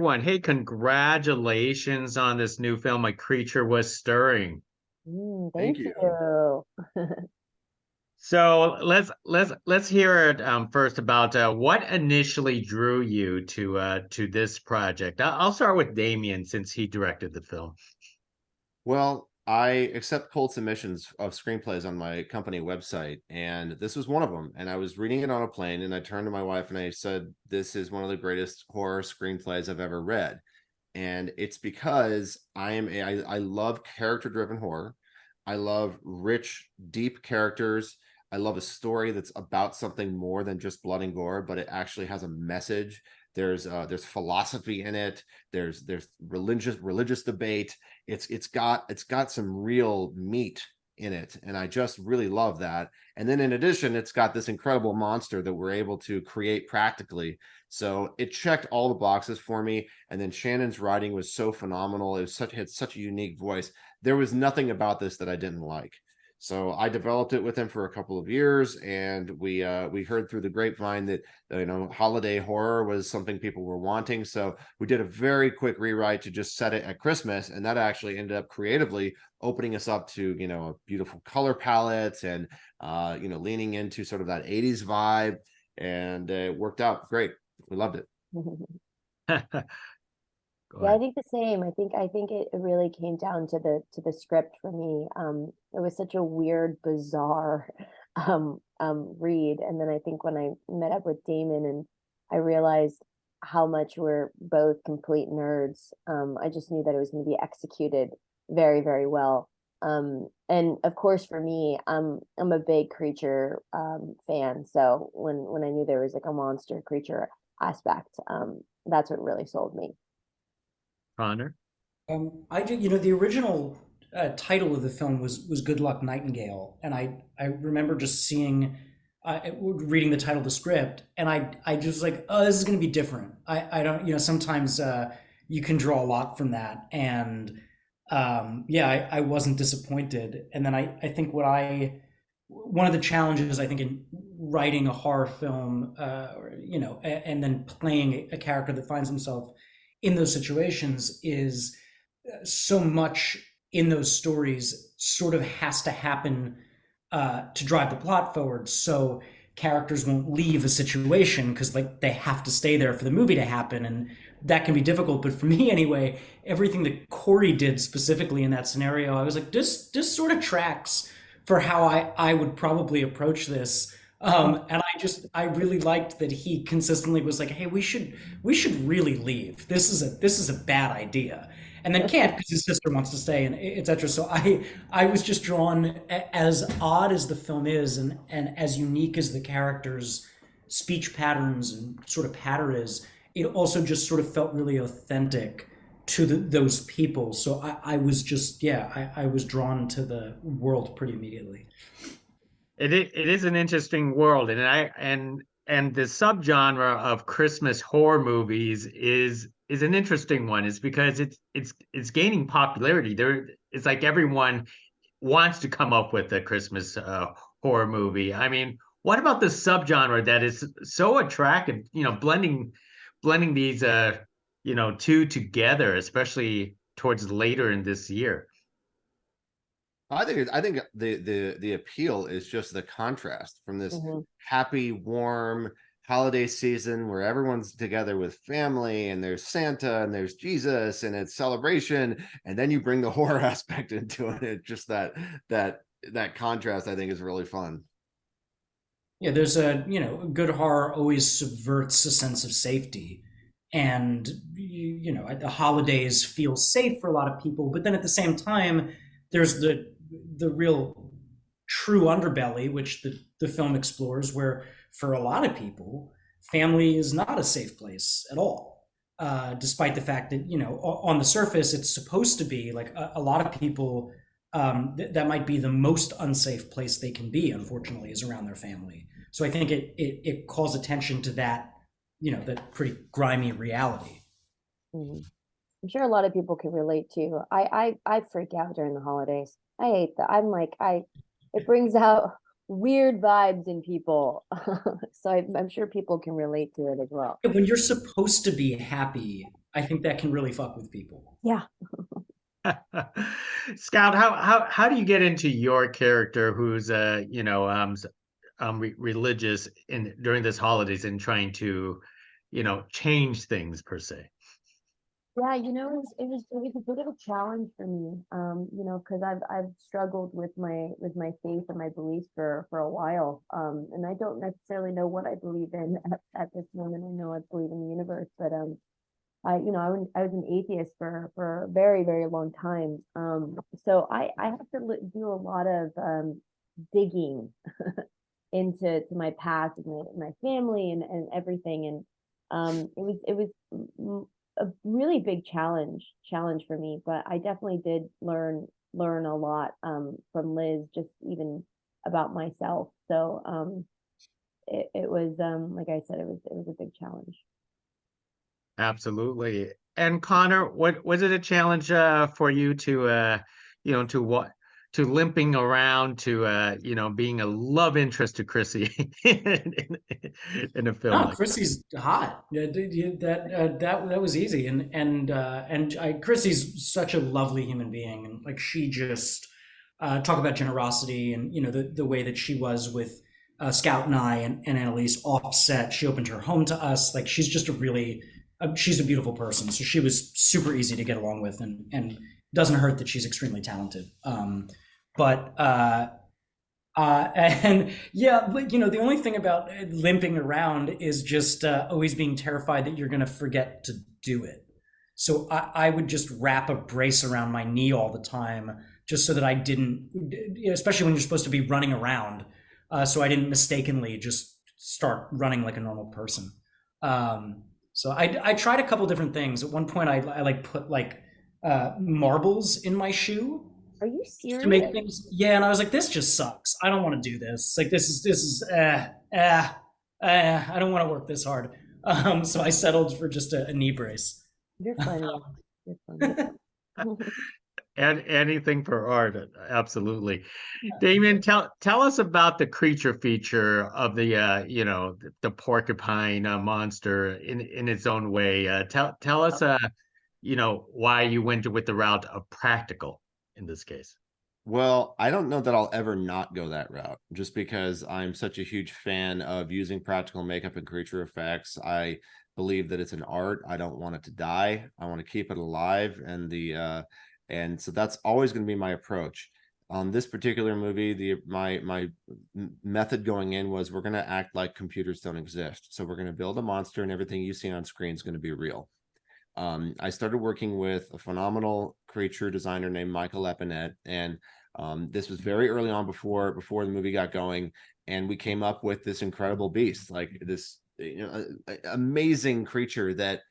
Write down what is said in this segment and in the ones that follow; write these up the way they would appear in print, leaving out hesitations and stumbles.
everyone. Hey, congratulations on this new film, A Creature Was Stirring. Thank Thank you. you. So let's hear it first about what initially drew you to this project. I'll start with Damien since he directed the film. Well, I accept cold submissions of screenplays on my company website, and this was one of them. And I was reading it on a plane, and I turned to my wife and I said, "This is one of the greatest horror screenplays I've ever read." And it's because I love character-driven horror. I love rich, deep characters. I love a story that's about something more than just blood and gore, but it actually has a message. There's philosophy in it. There's religious debate. It's got some real meat in it, and I just really love that. And then in addition, it's got this incredible monster that we're able to create practically. So it checked all the boxes for me. And then Shannon's writing was so phenomenal. Had such a unique voice. There was nothing about this that I didn't like. So I developed it with him for a couple of years, and we heard through the grapevine that holiday horror was something people were wanting. So we did a very quick rewrite to just set it at Christmas, and that actually ended up creatively opening us up to a beautiful color palette and leaning into sort of that 80s vibe, and it worked out great. We loved it. Go Yeah, I ahead. think the same. I think it really came down to the script for me. It was such a weird, bizarre read. And then I think when I met up with Damon and I realized how much we're both complete nerds, I just knew that it was going to be executed very, very well. And of course for me, I'm a big creature fan. So when I knew there was like a monster creature aspect, that's what really sold me. Connor. I did, the original title of the film was Good Luck Nightingale, and I remember just reading the title of the script, and I just was like, oh, this is going to be different. I don't, sometimes you can draw a lot from that, and yeah, I wasn't disappointed. And then I think one of the challenges I think in writing a horror film, and then playing a character that finds himself in those situations is so much in those stories sort of has to happen to drive the plot forward. So characters won't leave a situation because like they have to stay there for the movie to happen, and that can be difficult. But for me anyway, everything that Corey did specifically in that scenario, I was like, this sort of tracks for how I would probably approach this. And I really liked that he consistently was like, hey, we should really leave. This is a bad idea. And then can't because his sister wants to stay, and etc. So I was just drawn, as odd as the film is, and as unique as the characters' speech patterns and sort of patter is, it also just sort of felt really authentic to those people. So I was just, yeah, I was drawn to the world pretty immediately. It is an interesting world, and the subgenre of Christmas horror movies is an interesting one. Is because it's gaining popularity. It's like everyone wants to come up with a Christmas horror movie. I mean, what about the subgenre that is so attractive? Blending these two together, especially towards later in this year. I think the appeal is just the contrast from this Mhm. happy, warm holiday season where everyone's together with family and there's Santa and there's Jesus and it's celebration, and then you bring the horror aspect into it. It just that contrast I think is really fun. Yeah, there's good horror always subverts a sense of safety. And, the holidays feel safe for a lot of people. But then at the same time, there's the real true underbelly, which the film explores, where for a lot of people, family is not a safe place at all. Despite the fact that, on the surface, it's supposed to be like a lot of people, that might be the most unsafe place they can be, unfortunately, is around their family. So I think it calls attention to that, that pretty grimy reality. Mhm. I'm sure a lot of people can relate to. I freak out during the holidays. I hate that. I'm like it brings out weird vibes in people. So I'm sure people can relate to it as well. When you're supposed to be happy, I think that can really fuck with people. Yeah. Scout, how do you get into your character who's religious in during this holidays and trying to, change things per se? Yeah, it was a bit of a challenge for me, because I've struggled with my faith and my beliefs for a while, and I don't necessarily know what I believe in at this moment. I know I believe in the universe, but I was an atheist for a very, very long time. So I have to do a lot of digging into my past and my family and everything. And it was a really big challenge for me, but I definitely did learn a lot from Liz, just even about myself. So it was like I said, it was a big challenge. Absolutely. And Connor, what was it a challenge for you to to what to limping around to being a love interest to Chrissy in a film No, like that? Chrissy's hot. Yeah, that was easy, Chrissy's such a lovely human being, and like she just talk about generosity, and the way that she was with Scout and I and Annalise offset. She opened her home to us. Like she's just a really she's a beautiful person. So she was super easy to get along with, and doesn't hurt that she's extremely talented. But and yeah, but, the only thing about limping around is just always being terrified that you're going to forget to do it. So I would just wrap a brace around my knee all the time, just so that I didn't, especially when you're supposed to be running around, so I didn't mistakenly just start running like a normal person. So I tried a couple different things. At one point, I like put like marbles in my shoe Are you to make serious? things. Yeah, and I was like, this just sucks. I don't want to do this. Like this is I don't want to work this hard. So I settled for just a knee brace. You're funny. You're funny. And anything for art, absolutely. Damien, tell us about the creature feature of the porcupine monster in its own way. Tell us why you went with the route of practical in this case. Well, I don't know that I'll ever not go that route, just because I'm such a huge fan of using practical makeup and creature effects. I believe that it's an art. I don't want it to die. I want to keep it alive, and so that's always going to be my approach. On this particular movie, my method going in was, we're going to act like computers don't exist. So we're going to build a monster, and everything you see on screen is going to be real. I started working with a phenomenal creature designer named Michael Epinette, and this was very early on, before the movie got going, and we came up with this incredible beast, like this amazing creature that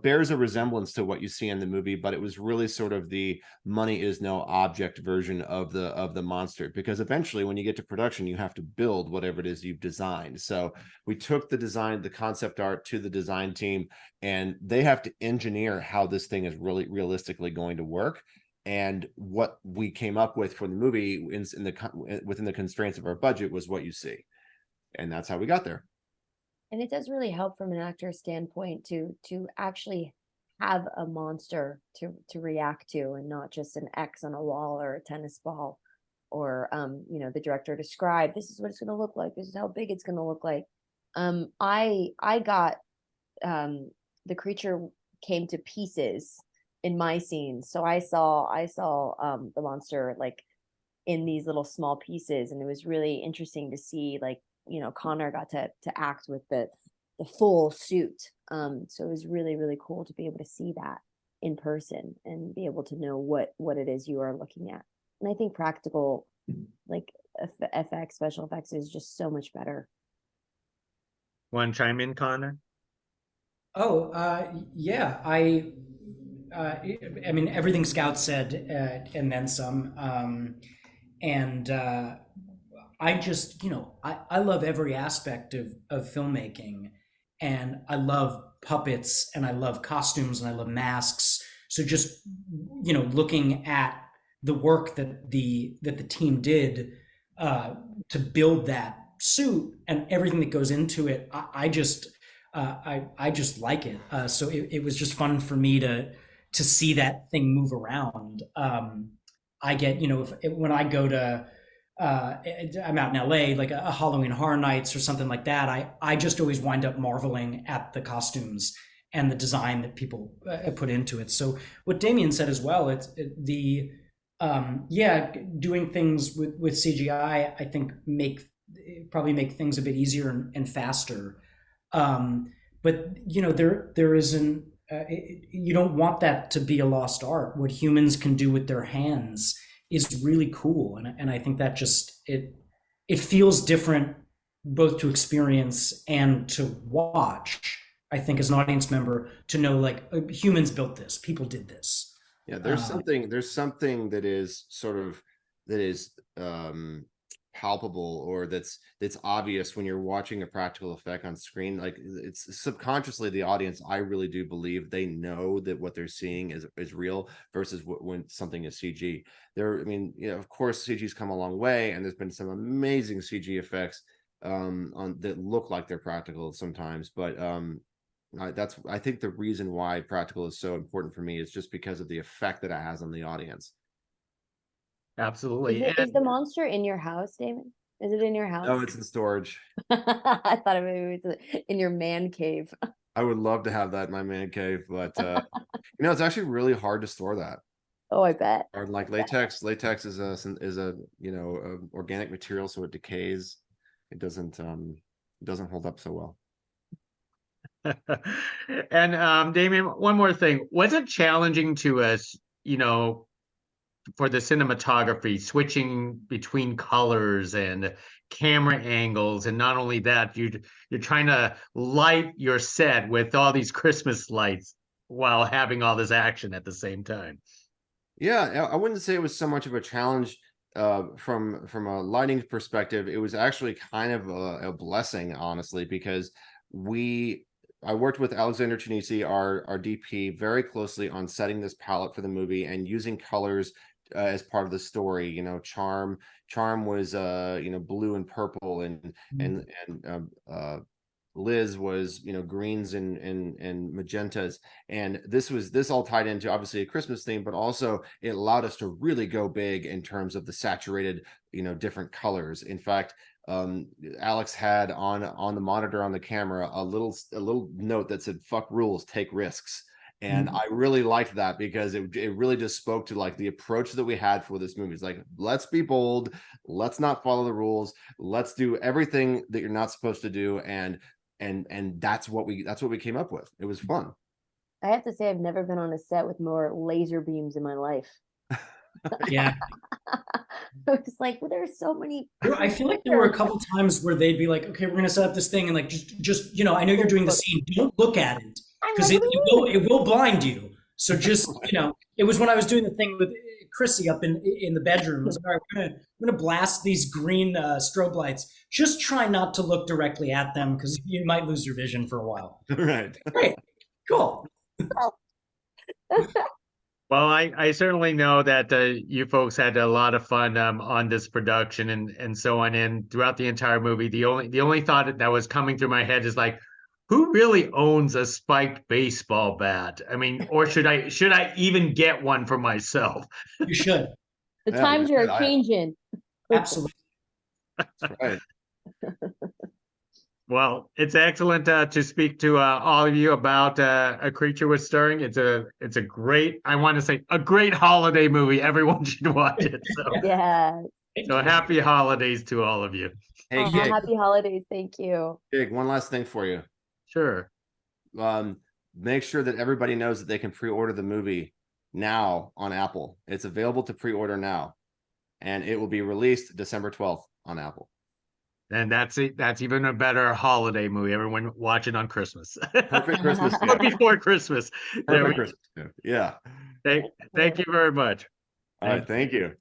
bears a resemblance to what you see in the movie, but it was really sort of the money is no object version of the monster, because eventually when you get to production, you have to build whatever it is you've designed. So we took the concept art to the design team, and they have to engineer how this thing is really realistically going to work. And what we came up with for the movie within the constraints of our budget was what you see, and that's how we got there. And it does really help from an actor standpoint to actually have a monster to react to, and not just an X on a wall or a tennis ball, or the director described, this is what it's going to look like, this is how big it's going to look like. I got the creature came to pieces in my scenes, so I saw the monster like in these little small pieces, and it was really interesting to see, like, Connor got to act with the full suit. So it was really, really cool to be able to see that in person and be able to know what it is you are looking at. And I think practical, like FX, special effects, is just so much better. Want to chime in, Connor? Oh, yeah. I mean, everything Scout said, and then some. And I just, I love every aspect of filmmaking, and I love puppets, and I love costumes, and I love masks. So just, looking at the work that the team did, to build that suit and everything that goes into it. I just like it. So it was just fun for me to see that thing move around. I get, when I go to, I'm out in LA, like a Halloween Horror Nights or something like that. I just always wind up marveling at the costumes and the design that people put into it. So what Damien said as well, doing things with CGI, I think probably make things a bit easier and faster. But there isn't. You don't want that to be a lost art. What humans can do with their hands is really cool, and I think that just it feels different both to experience and to watch. I think as an audience member to know, like, humans built this, people did this. Yeah, there's something that is sort of palpable, or that's obvious when you're watching a practical effect on screen. Like, it's subconsciously, the audience, I really do believe, they know that what they're seeing is real, versus when something is CG. Of course CG's come a long way, and there's been some amazing CG effects on that look like they're practical sometimes, but I think the reason why practical is so important for me is just because of the effect that it has on the audience. Absolutely. Is the monster in your house, Damon? Is it in your house? No, it's in storage. I thought maybe it was in your man cave. I would love to have that in my man cave, but it's actually really hard to store that. Oh, I bet. Or like latex. Latex is a organic material, so it decays. It doesn't hold up so well. And Damien, one more thing. Was it challenging to us, for the cinematography, switching between colors and camera angles, and not only that, you're trying to light your set with all these Christmas lights while having all this action at the same time? Yeah, I wouldn't say it was so much of a challenge from a lighting perspective. It was actually kind of a blessing, honestly, because I worked with Alexander Chinisi, our DP, very closely on setting this palette for the movie and using colors as part of the story. Charm was blue and purple, and Liz was greens and magentas, and this all tied into obviously a Christmas theme, but also it allowed us to really go big in terms of the saturated different colors. In fact, Alex had on the monitor on the camera a little note that said "fuck rules, take risks," and I really liked that, because it really just spoke to like the approach that we had for this movie. It's like, let's be bold, let's not follow the rules, let's do everything that you're not supposed to do, and that's what we came up with. It was fun. I have to say, I've never been on a set with more laser beams in my life. Yeah. It's like, well, there's so many. I feel like there were a couple times where they'd be like, okay, we're gonna set up this thing, and like just I know you're doing the scene, don't look at it, because it will blind you. So just it was when I was doing the thing with Chrissy up in the bedroom. I was like, all right, we're gonna blast these green strobe lights. Just try not to look directly at them, because you might lose your vision for a while. Right. Great. Cool. Well, I certainly know that you folks had a lot of fun on this production and so on. And throughout the entire movie, the only thought that was coming through my head is like, who really owns a spiked baseball bat? I mean, or should I even get one for myself? You should. The times are changing. Absolutely. That's right. Well, it's excellent to speak to all of you about A Creature with Stirring. It's a great, I want to say, a great holiday movie. Everyone should watch it. So, yeah. So happy holidays to all of you. Hey, Gig, happy holidays. Thank you. Gig, one last thing for you. Sure. Make sure that everybody knows that they can pre-order the movie now on Apple. It's available to pre-order now, and it will be released December 12th on Apple. And that's it. That's even a better holiday movie. Everyone watch it on Christmas. Perfect Christmas gift. Or before Christmas. Perfect Christmas gift. Yeah. Thank you very much. All right. Thank you.